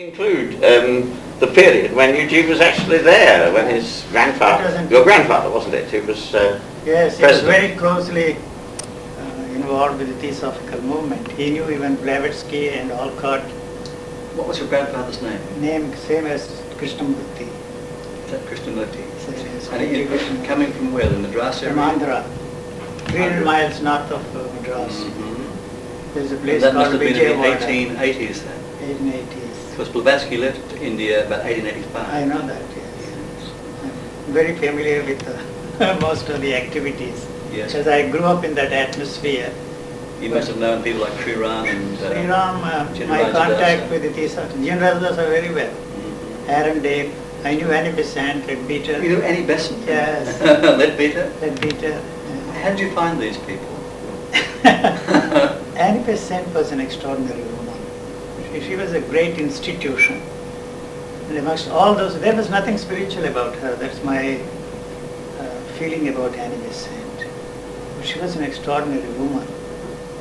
Include the period when Eugene was actually there, when his grandfather, your grandfather, wasn't it, who was yes, he president. was very closely involved with the Theosophical movement. He knew even Blavatsky and Alcott. What was your grandfather's name? Name same as Krishnamurti. Is that Krishnamurti? Yes, And he coming from where, the Madras area? from Andhra, 300 miles north of Madras. Mm-hmm. There's a And place that called must have been in the Vijayawada. 1880s then. 1880s. Because Blavatsky left India about 1885. I know that, yes. I'm very familiar with most of the activities. Yes. Because I grew up in that atmosphere. You must have known people like Sri Ram and... Sri Ram, my contact with the Theosophical General very well. Mm-hmm. Arundel, I knew Annie Besant, Leadbeater. You knew Annie Besant? Yes. Leadbeater? Leadbeater. How did you find these people? Annie Besant was an extraordinary woman. She was a great institution. And amongst all those, there was nothing spiritual about her. That's my feeling about Annie Besant. But she was an extraordinary woman.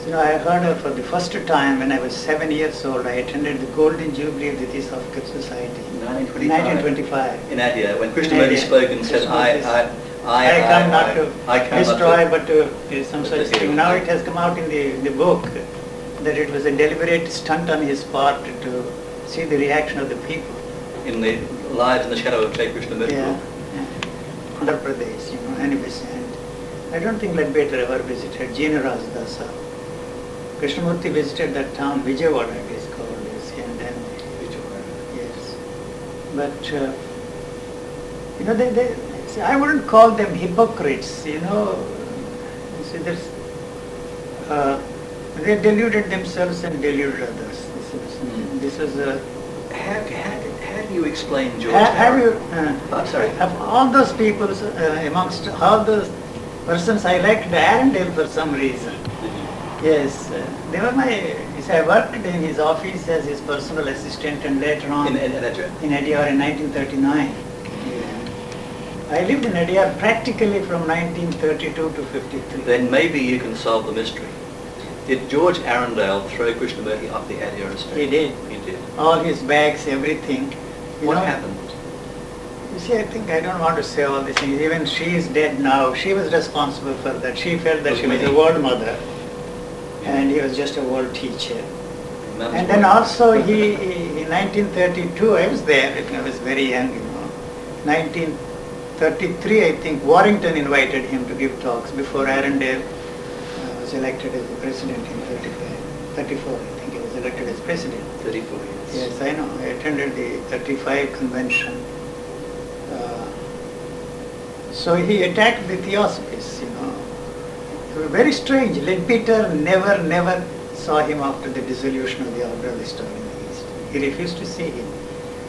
So, I heard her for the first time when I was 7 years old. I attended the Golden Jubilee of the Theosophical Society. 1925. In Adyar, when Krishnamurti spoke and said, I come not to destroy, but to some such thing. Now Right. it has come out in the book that it was a deliberate stunt on his part to see the reaction of the people. In the lives in the shadow of Jai Krishnamurti. Yeah. Andhra Pradesh, Annie Besant. I don't think Leadbeater ever visited Jeenaraj Dasa. Krishnamurti visited that town, Vijayawada it is called, yes, and then yes. But they see, I wouldn't call them hypocrites. See, there's, they deluded themselves and deluded others. This was How do you explain George? have you? I'm sorry. Of all those people, amongst all those persons, I liked Arundel for some reason. Yes, they were I worked in his office as his personal assistant and later on In Adyar? in Adyar in 1939. Yeah. I lived in Adyar practically from 1932 to 53. Then maybe you can solve the mystery. Did George Arundel throw Krishnamurti off the Adyar estate? He did. He did. All his bags, everything. What happened? You see, I think I don't want to say all these things. Even she is dead now. She was responsible for that. She felt that she was a world mother and he was just a world teacher. And then also he in 1932, I was there, I was very young, 1933, I think, Warrington invited him to give talks before Arundel was elected as the president in 34, I think he was elected as president. 34 years. Yes, I know. I attended the 35 convention. So he attacked the Theosophists, It was very strange. Leadbeater never saw him after the dissolution of the Order of the Star in the East. He refused to see him.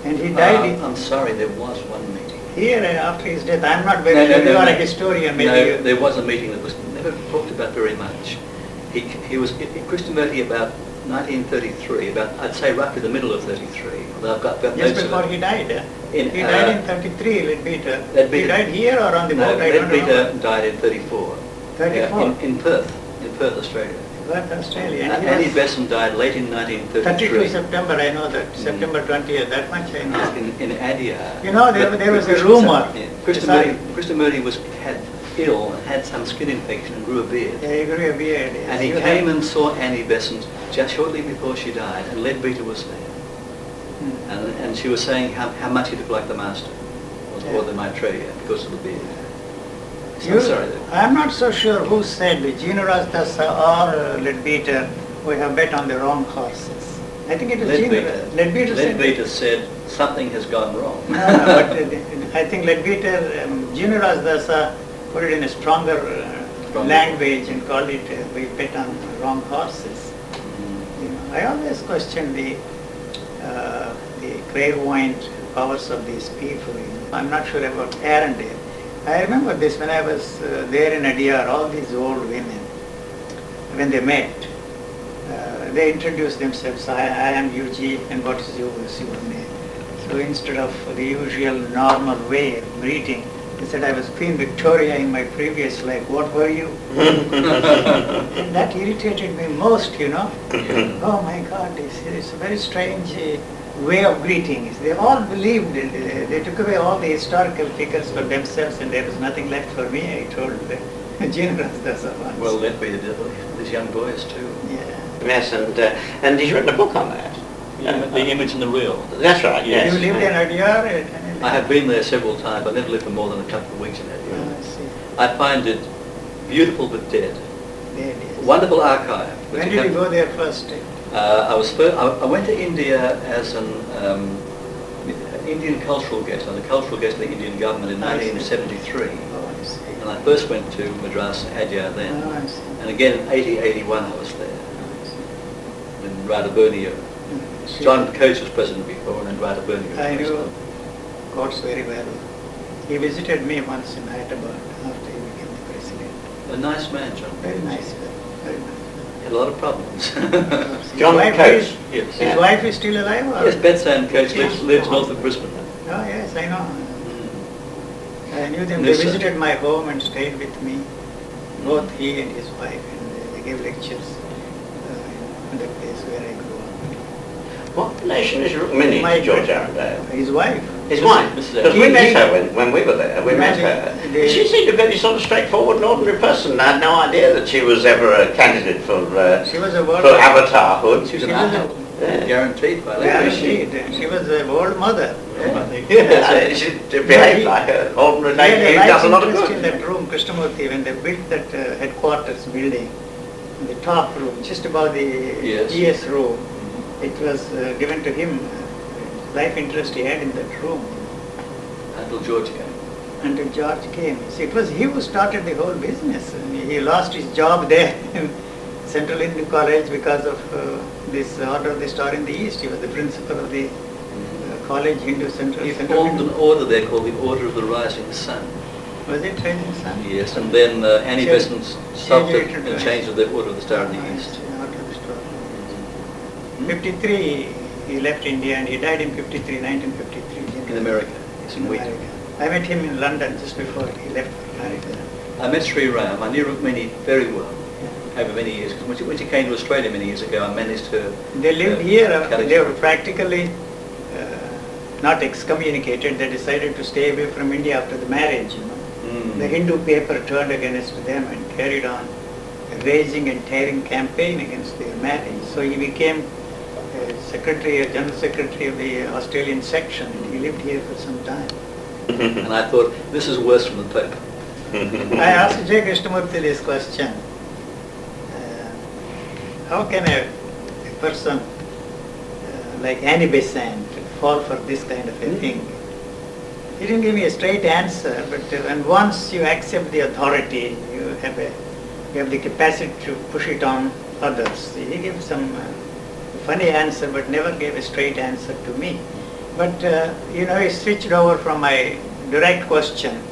And he died I'm sorry, there was one meeting. here after his death. I'm not very sure. You are a historian, maybe. No, there was a meeting that was never talked about very much. He was Krishnamurti about 1933, about I'd say roughly the middle of 33. Although I've got Just notes before of it. he died. He In, died in 33, Leadbeater. He Leadbeater. died here or on the No, boat? I don't know. Leadbeater died in 34. 34? In Perth, Australia. Perth, Australia. And he Annie was Besant died late in 1933. 32 September, I know that. September 20th, that much I know. In Adyar. There was a rumor. Krishnamurti was ill and had some skin infection and grew a beard. Yeah, he grew a beard. Yes. And he came and saw Annie Besant just shortly before she died, and Leadbeater was there. And she was saying how much he looked like the master, or the Maitreya, because of the beard. So I'm sorry. I'm not so sure who said, Jeenaraj Dasa or Leadbeater, we have bet on the wrong horses. I think it was Jeenaraj. Leadbeater said something has gone wrong. No, but I think Leadbeater, Jeenaraj Dasa put it in a stronger language and called it, we bet on wrong horses. I always question the clairvoyant powers of these people. I'm not sure about Arundel. I remember this when I was there in Adyar, all these old women, when they met, they introduced themselves. I am Yuji, and what is your name? So instead of the usual normal way of greeting, they said, I was Queen Victoria in my previous life. What were you? And that irritated me most, Oh my God, it's a very strange way of greeting is they all believed it. They took away all the historical figures for themselves and there was nothing left for me, I told the generous once. Well, let be these young boys too. Yeah. Yes, and he's written a book on that. The image and the real. That's right, yes. You lived in Adyar? I have been there several times. I've never lived for more than a couple of weeks in India. I see. I find it beautiful but dead. There it is. Wonderful archive. When did you go there first? I went to India as an Indian cultural guest, as a cultural guest of the Indian government in 1973. Oh, I see. And I first went to Madras, Adyar then. Oh, I see. And again in 80-81 I was there. In Radhaburniya. John Coates was president before and then Radhaburniya was I knew president. Coates very well. He visited me once in Hyderabad after he became the president. A nice man, John. Very nice man. Very nice. He had a lot of problems. His John wife Coates. is- Yes. His wife is still alive? Or? Yes, Bethsan Coates lives north of Brisbane. Oh, yes, I know. I knew them. They Yes, sir. visited my home and stayed with me. Both he and his wife. And they gave lectures in the place where I grew up. What relation is Rukmini My to George daughter. Arundel? His wife. His wife? Mrs. Because we He- met her when we were there. We met Imagine, her. they- She seemed a very sort of straightforward and ordinary person. I had no idea that she was ever a candidate for She was a world for avatarhood. She was She an was a- adult. Yeah. Guaranteed by Yeah, that. she was a world mother. Yeah, she behaved like an ordinary He had lady a who does a lot life of interest in good. that room, Krishnamurti, when they built that headquarters building, the top room, just above the Yes. ES room, it was given to him. Life interest he had in that room Until George came. until George came. See, it was he who started the whole business. And he lost his job there in Central Indian College because of this Order of the Star in the East. He was the principal of the college, Hindu Central. He Central formed an order there called the Order of the Rising Sun. Was it Rising Sun? Yes, and then Annie Change- Besant stopped it changed it and to changed the Order of the Star in the Ah, East. Order of the Star. 53, he left India and he died in 53, 1953. In America. Yes, in Wheaton. America. I met him in London just before he left for America. I met Sri Ram. I knew Rukmini very well over many years. Because when she came to Australia many years ago, I managed her. They lived here. Calicut. They were practically not excommunicated. They decided to stay away from India after the marriage. You know. The Hindu paper turned against them and carried on a raging and tearing campaign against their marriage. So he became secretary, general secretary of the Australian section, and he lived here for some time. And I thought, this is worse than the Pope. I asked J. Krishnamurti this question. How can a person like Annie Besant fall for this kind of a thing? He didn't give me a straight answer, but when once you accept the authority, you have the capacity to push it on others. He gave some funny answer, but never gave a straight answer to me. But he switched over from my direct question.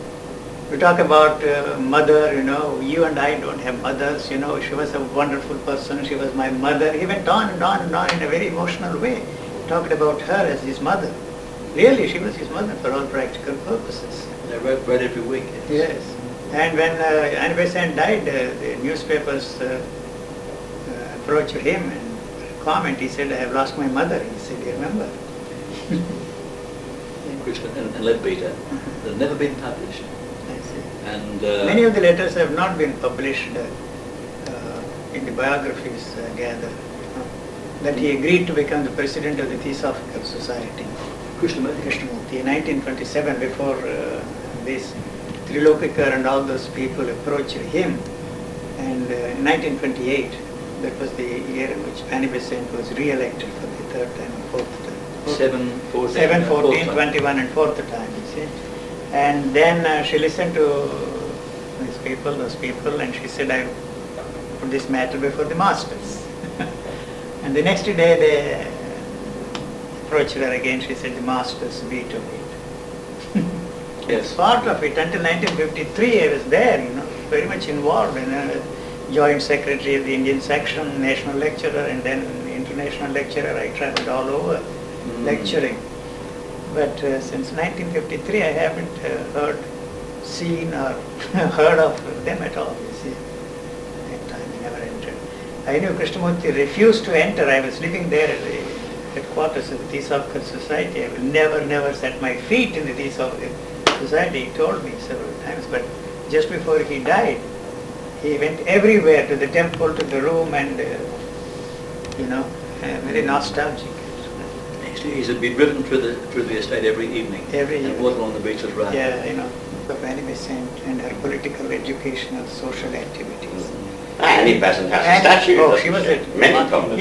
We talk about mother, you and I don't have mothers, she was a wonderful person, she was my mother. He went on and on and on in a very emotional way, talked about her as his mother. Really, she was his mother for all practical purposes. I read every week. Yes. And when Annie Besant died, the newspapers approached him and comment. He said, I have lost my mother. He said, you remember? Krishna and Leadbeater. They've never been published. I see. And Many of the letters have not been published in the biographies gathered. That he agreed to become the president of the Theosophical Society. Krishnamurti in 1927, before this Trilokikar and all those people approached him. And in 1928, that was the year in which Annie Besant was re-elected for the third time and fourth time. 7, 14, 7, 14, fourth 21 and fourth time, you see. And then she listened to those people, and she said, I put this matter before the masters. And the next day they approached her again. She said, the masters vetoed it. Yes. Part of it. Until 1953 I was there, very much involved in joint secretary of the Indian section, national lecturer, and then international lecturer. I traveled all over lecturing. But since 1953 I haven't heard, seen or heard of them at all, you see. That time I never entered. I knew Krishnamurti refused to enter. I was living there at the headquarters of the Theosophical Society. I will never set my feet in the Theosophical Society. He told me several times, but just before he died, he went everywhere, to the temple, to the room, and very nostalgic. He's been driven through the estate every evening. Every and evening. walking along the beaches right. Yeah, of Annie Besant and her political, educational, social activities. Annie Besant has a statue. Oh, she was a Many problems.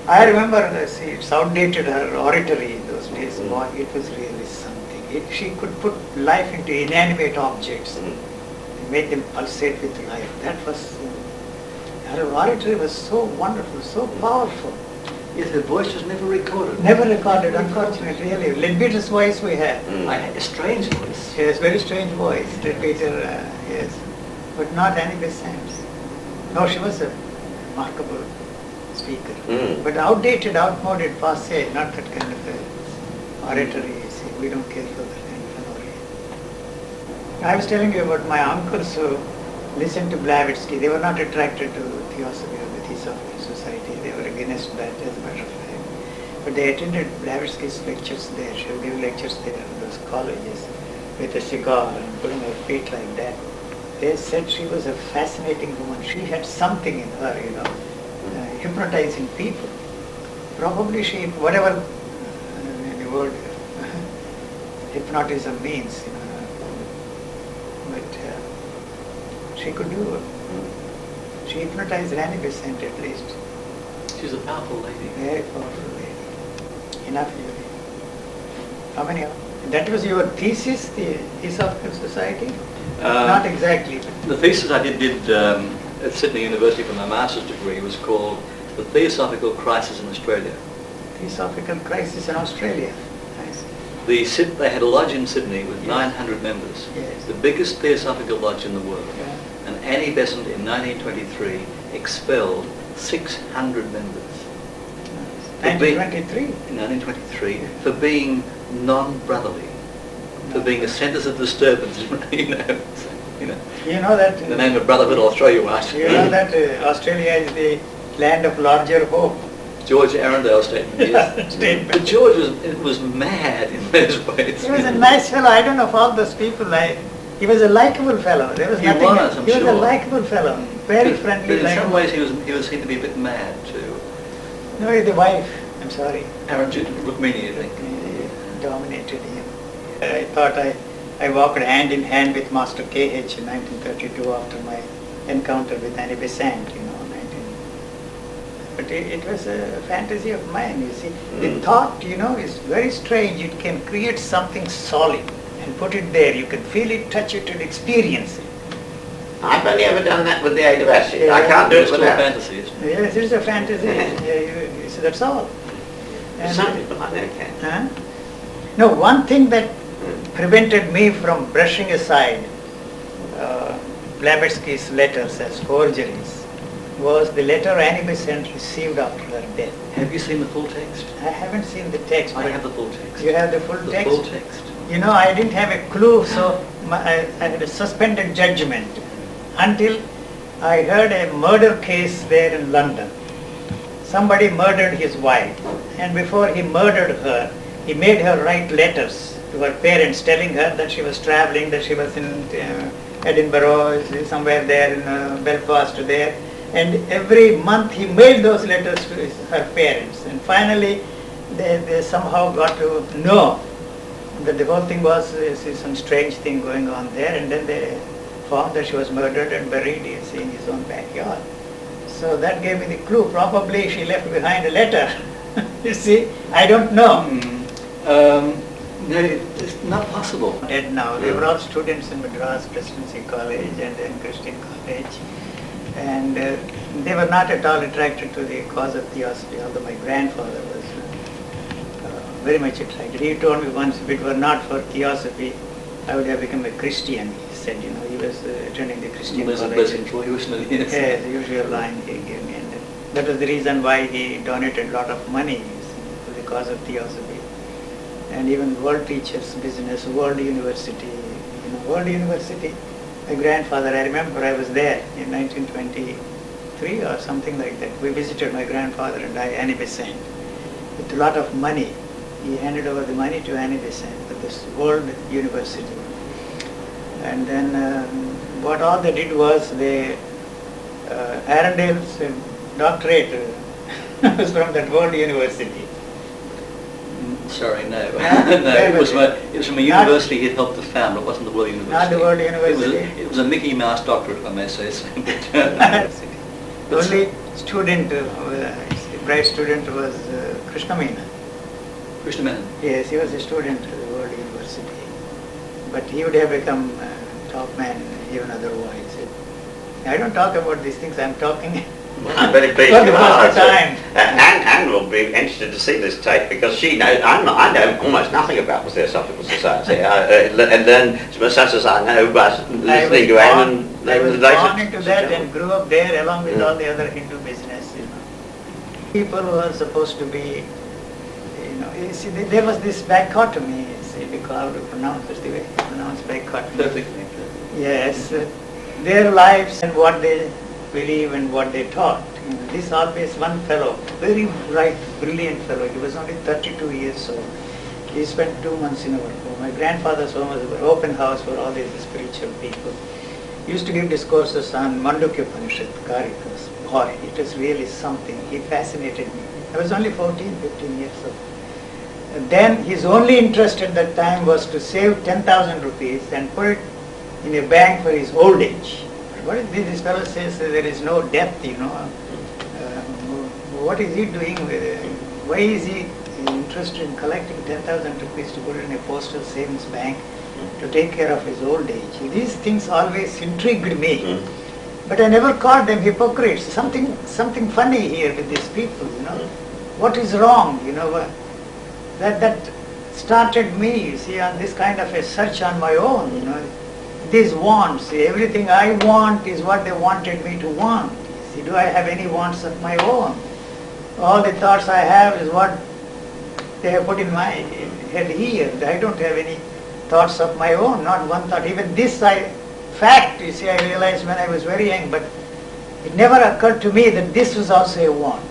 I remember it's outdated, her oratory in those days. Boy, it was really something. She could put life into inanimate objects and make them pulsate with life. That was, her oratory was so wonderful, so powerful. Yes, her voice was never recorded. Never recorded, unfortunately, really. Leadbeater's voice we have. A strange voice. Yes, very strange voice. Leadbeater, yes. But not Annie Besant's. No, she was a remarkable speaker. But outdated, outmoded, passé, not that kind of a oratory. You see, we don't care for that kind of an oratory. I was telling you about my uncles who listened to Blavatsky. They were not attracted to Theosophy or the Theosophical Society. They were against that, as a matter of fact. But they attended Blavatsky's lectures there. She would give lectures there in those colleges with a cigar and putting her feet like that. They said she was a fascinating woman. She had something in her, hypnotizing people. Probably she, whatever the word hypnotism means, but she could do it. She hypnotized Annie Besant at least. She's a powerful lady. Very powerful lady. Enough, Yuri. How many? That was your thesis, the Theosophical Society? Not exactly. The thesis I did at Sydney University for my master's degree was called The Theosophical Crisis in Australia. Theosophical Crisis in Australia. Nice. They had a lodge in Sydney with 900 members. Yes. The biggest theosophical lodge in the world. Yeah. And Annie Besant in 1923 expelled 600 members. 1923? In 1923, for being non-brotherly, for being a centre of disturbance, You know that... In the name of brotherhood, I'll throw you out. You know that Australia is the land of larger hope. George Arundel statement, yes. Statement. But George was mad in those ways. He was a nice fellow. I don't know if all those people he was a likable fellow. There was He nothing. was, I'm he was sure. a likable fellow. Very friendly. But in some ways he was seen to be a bit mad too. No, the wife. I'm sorry. Rukmini, I think. Dominated him. I thought I walked hand in hand with Master K.H. in 1932 after my encounter with Annie Besant, But it was a fantasy of mine, you see. The thought, is very strange. It can create something solid and put it there. You can feel it, touch it, and experience it. I've only ever done that with the aid of acid. I can't do it It's still a without. fantasy, isn't it? Yes, it's a fantasy. So that's all. Some people I know can. Huh? No, one thing that prevented me from brushing aside Blavatsky's letters as forgeries was the letter Annie Besant received after her death. Have you seen the full text? I haven't seen the text. I but have the full text. You have the full The text? full text. I didn't have a clue, so I had a suspended judgment until I heard a murder case there in London. Somebody murdered his wife, and before he murdered her, he made her write letters to her parents telling her that she was traveling, that she was in Edinburgh, somewhere there in Belfast there. And every month he mailed those letters to her parents. And finally, they somehow got to know that the whole thing was some strange thing going on there. And then they found that she was murdered and buried in his own backyard. So that gave me the clue. Probably she left behind a letter. You see, I don't know. No, it's not possible. Dead now. They were all students in Madras Presidency College and then Christian College. And they were not at all attracted to the cause of Theosophy, although my grandfather was very much attracted. He told me once, if it were not for Theosophy, I would have become a Christian. He said, he was attending the Christian college. Blessing for you, isn't it? Yes. Yes, the usual line he gave me. And that was the reason why he donated a lot of money for the cause of Theosophy. And even world teachers, business, world university, world university. My grandfather, I remember I was there in 1923 or something like that. We visited my grandfather and I, Annie Besant. with a lot of money. He handed over the money to Annie Besant for this World University. And then what all they did was Arundel's doctorate was from that World University. Sorry, no. Yeah, No, it was from a university he helped to found. It wasn't the World University. Not the World University. It was a Mickey Mouse doctorate, if I may say so. The only student, bright student was Krishnamurti. Krishnamurti. Yes, he was a student at the World University. But he would have become top man even otherwise. I don't talk about these things, I'm talking I'm very pleased for the you are. first time. Anne will be interested to see this tape because she knows, I know almost nothing about the Theosophical Society. And then, such as I know, by listening to Anne and I was born into that and grew up there along with all the other Hindu business, People who are supposed to be, you see, there was this dichotomy, how to pronounce it, the way you pronounce dichotomy. Perfectly. Yes, their lives and what they believe and what they taught. This always one fellow, very bright, brilliant fellow, he was only 32 years old. He spent 2 months in our home. My grandfather's home was an open house for all these spiritual people. He used to give discourses on Mandukya Upanishad, Karikas. Boy, it was really something. He fascinated me. I was only 14, 15 years old. And then his only interest at that time was to save 10,000 rupees and put it in a bank for his old age. What is this? This fellow says there is no death, what is he doing with it? Why is he interested in collecting 10,000 rupees to put in a postal savings bank to take care of his old age? These things always intrigued me. But I never called them hypocrites. Something funny here with these people, What is wrong, That started me, you see, on this kind of a search on my own, These wants, everything I want is what they wanted me to want. See, do I have any wants of my own? All the thoughts I have is what they have put in my head here. I don't have any thoughts of my own, not one thought. Even this fact, you see, I realized when I was very young, but it never occurred to me that this was also a want.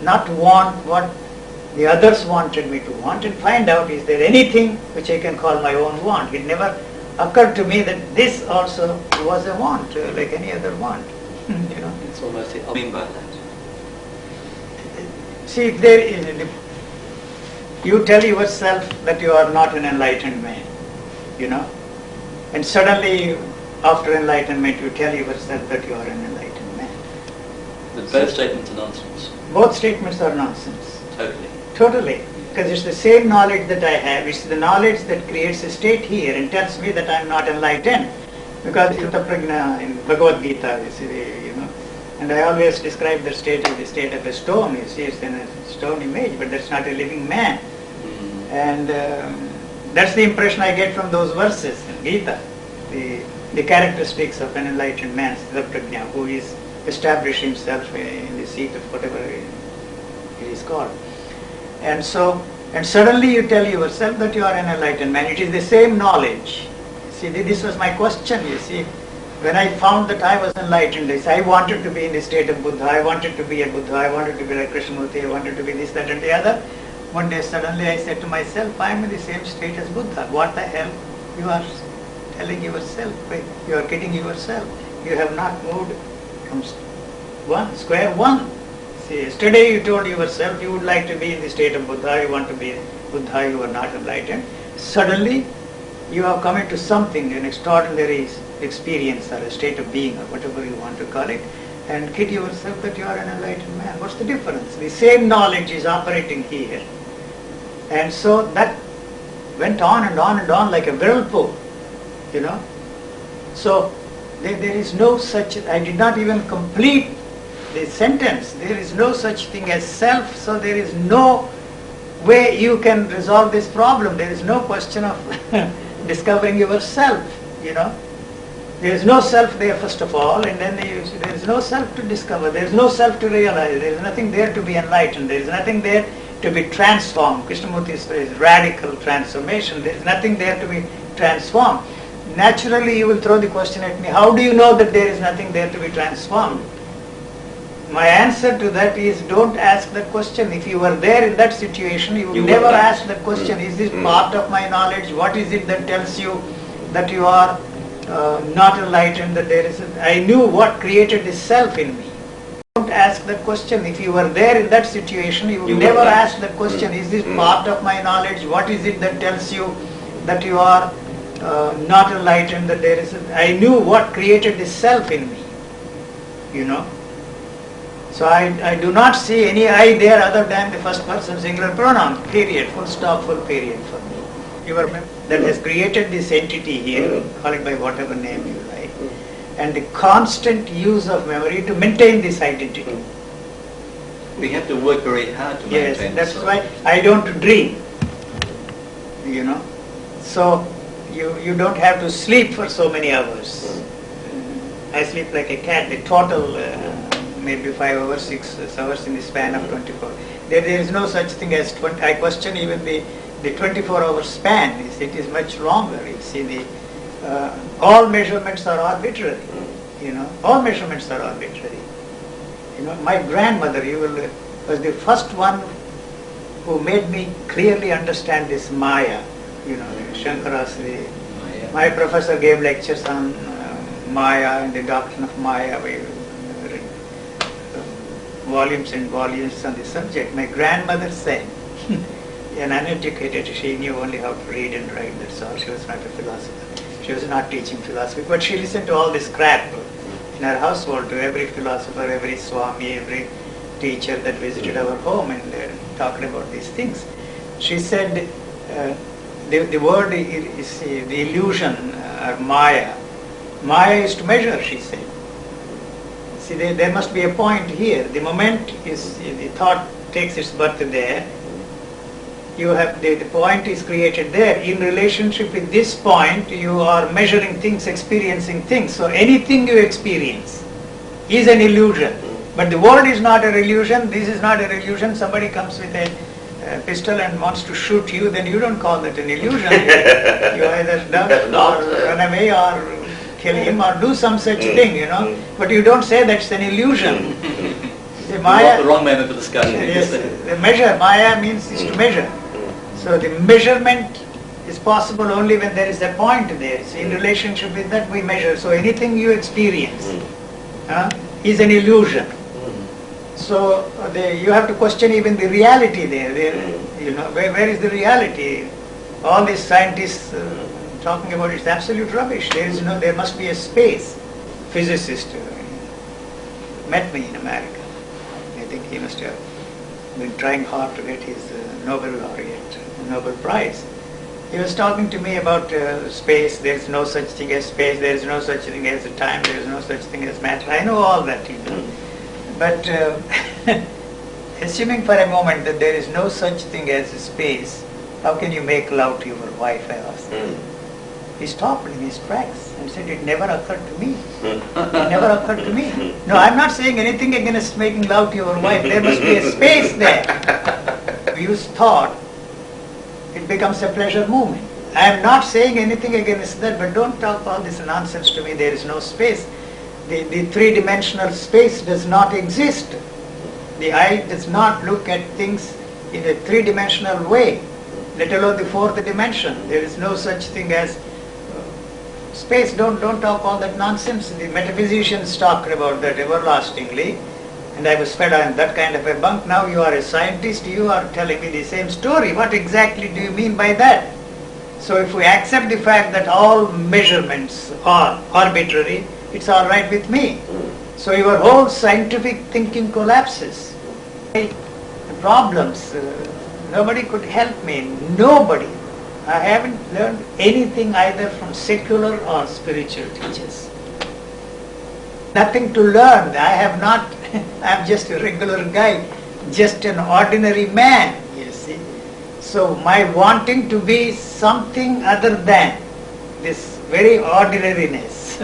Not to want what the others wanted me to want, and find out, is there anything which I can call my own want? It never occurred to me that this also was a want, like any other want. It's almost, I mean by that. See, you tell yourself that you are not an enlightened man, and suddenly after enlightenment you tell yourself that you are an enlightened man. But both statements are nonsense. Both statements are nonsense. Totally. Because it's the same knowledge that I have. It's the knowledge that creates a state here and tells me that I'm not enlightened. Because in Bhagavad Gita, you see, and I always describe the state as the state of a stone. You see, it's in a stone image, but that's not a living man. And that's the impression I get from those verses in Gita. The characteristics of an enlightened man, Siddha who is established himself in the seat of whatever it is called. And suddenly you tell yourself that you are an enlightened man. It is the same knowledge. See, this was my question, you see. When I found that I was enlightened, I wanted to be in the state of Buddha, I wanted to be a Buddha, I wanted to be like Krishnamurti, I wanted to be this, that and the other. One day suddenly I said to myself, I am in the same state as Buddha. What the hell? You are telling yourself, you are kidding yourself. You have not moved from square one. See, yesterday you told yourself you would like to be in the state of Buddha, you want to be Buddha, you are not enlightened. Suddenly you have come into something, an extraordinary experience or a state of being or whatever you want to call it, and kid yourself that you are an enlightened man. What's the difference? The same knowledge is operating here. And so that went on and on and on like a whirlpool, So there is no such, I did not even complete the sentence. There is no such thing as self, so there is no way you can resolve this problem. There is no question of discovering yourself, There is no self there first of all, and then there is no self to discover, there is no self to realize, there is nothing there to be enlightened, there is nothing there to be transformed. Krishnamurti's phrase, radical transformation, there is nothing there to be transformed. Naturally you will throw the question at me, how do you know that there is nothing there to be transformed? My answer to that is, don't ask that question. If you were there in that situation, you would never ask that question. Is this part of my knowledge? What is it that tells you that you are not enlightened, that there is I knew what created this self in me. Don't ask that question. If you were there in that situation, you would never ask that question. Is this part of my knowledge? What is it that tells you that you are not enlightened, that there is I knew what created this self in me. You know. So I do not see any I there other than the first person singular pronoun, period, full stop, full period for me. You are that has created this entity here, call it by whatever name you like, and the constant use of memory to maintain this identity. We have to work very hard to maintain Yes, that's why I don't dream, you know. So you don't have to sleep for so many hours. I sleep like a cat, the total maybe 5 hours, 6 hours in the span of 24. There is no such thing as 20. I question even the 24-hour span. It is much longer. You see, all measurements are arbitrary. You know, all measurements are arbitrary. You know, my grandmother, was the first one who made me clearly understand this Maya. You know, Shankaras. My professor gave lectures on Maya and the doctrine of Maya. Volumes and volumes on the subject. My grandmother said, an uneducated, she knew only how to read and write, that's all. She was not a philosopher. She was not teaching philosophy, but she listened to all this crap in her household, to every philosopher, every Swami, every teacher that visited our home and talked about these things. She said, the word is the illusion, or Maya. Maya is to measure, she said. See, there must be a point here. The moment the thought takes its birth there, you have the point is created there. In relationship with this point, you are measuring things, experiencing things. So anything you experience is an illusion. But the world is not an illusion. This is not an illusion. Somebody comes with a pistol and wants to shoot you, then you don't call that an illusion. You either duck or run away or kill him or do some such thing, you know. But you don't say that's an illusion. The Maya, the wrong moment for discussion. Yes, the measure, Maya means is to measure. So the measurement is possible only when there is a point there. So in relationship with that we measure. So anything you experience is an illusion. So you have to question even the reality there. You know, where is the reality? All these scientists talking about it's absolute rubbish. There must be a space. Physicist met me in America. I think he must have been trying hard to get his Nobel laureate, Nobel Prize. He was talking to me about space. There is no such thing as space. There is no such thing as time. There is no such thing as matter. I know all that, you know. But assuming for a moment that there is no such thing as space, how can you make love to your wife? I asked. He stopped in his tracks and said, it never occurred to me. It never occurred to me. No, I'm not saying anything against making love to your wife. There must be a space there. Use thought, it becomes a pleasure movement. I am not saying anything against that, but don't talk all this nonsense to me. There is no space. The three-dimensional space does not exist. The eye does not look at things in a three-dimensional way, let alone the fourth dimension. There is no such thing as space. Don't talk all that nonsense. The metaphysicians talked about that everlastingly, and I was fed on that kind of a bunk. Now you are a scientist, you are telling me the same story. What exactly do you mean by that? So if we accept the fact that all measurements are arbitrary, it's all right with me. So your whole scientific thinking collapses. The problems, nobody could help me. Nobody. I haven't learned anything either from secular or spiritual teachers. Nothing to learn. I have not, I'm just a regular guy, just an ordinary man, you see. So my wanting to be something other than this very ordinariness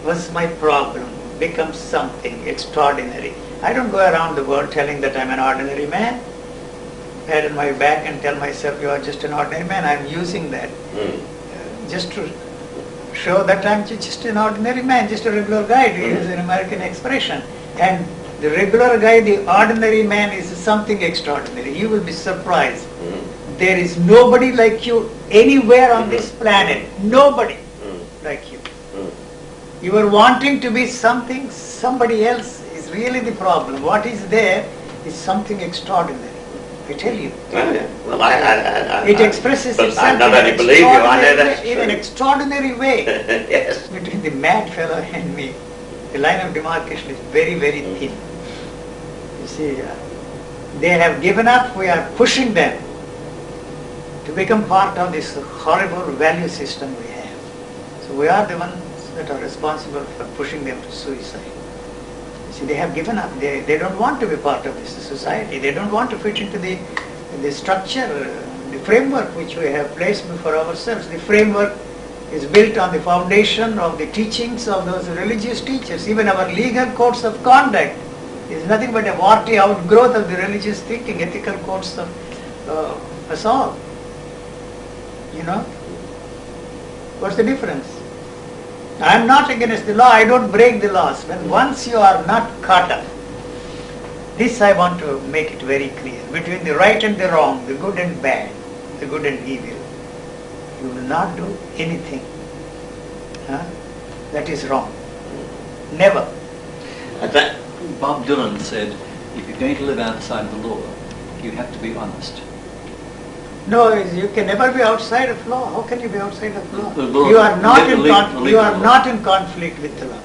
was my problem, become something extraordinary. I don't go around the world telling that I'm an ordinary man. Pat on my back and tell myself you are just an ordinary man. I'm using that just to show that I'm just an ordinary man, just a regular guy, to use an American expression. And The regular guy, the ordinary man is something extraordinary. You will be surprised. There is nobody like you anywhere on this planet. Nobody like you. You are wanting to be something, somebody else is really the problem. What is there is something extraordinary. I tell you. Well, It expresses but itself I not only believe you, I know that's in an true. extraordinary way. Yes. Between the mad fellow and me, the line of demarcation is very, very thin. You see, they have given up, we are pushing them to become part of this horrible value system we have. So we are the ones that are responsible for pushing them to suicide. You see, they have given up. They don't want to be part of this society. They don't want to fit into the structure, the framework which we have placed before ourselves. The framework is built on the foundation of the teachings of those religious teachers. Even our legal codes of conduct is nothing but a warty outgrowth of the religious thinking, ethical codes of us all. You know? What's the difference? I am not against the law, I don't break the laws. When once you are not caught up, this I want to make it very clear, between the right and the wrong, the good and bad, the good and evil, you will not do anything that is wrong. Never. Bob Dylan said, if you're going to live outside the law, you have to be honest. No, you can never be outside of law. How can you be outside of law? The law You are not the in legal you are law. not in conflict with the law.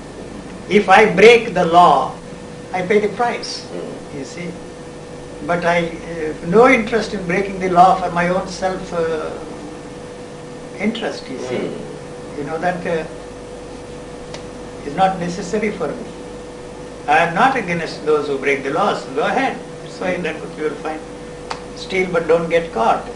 If I break the law, I pay the price. You see, but I have no interest in breaking the law for my own self interest. You see, you know that is not necessary for me. I am not against those who break the laws. Go ahead. That's why in that book you will find steal but don't get caught.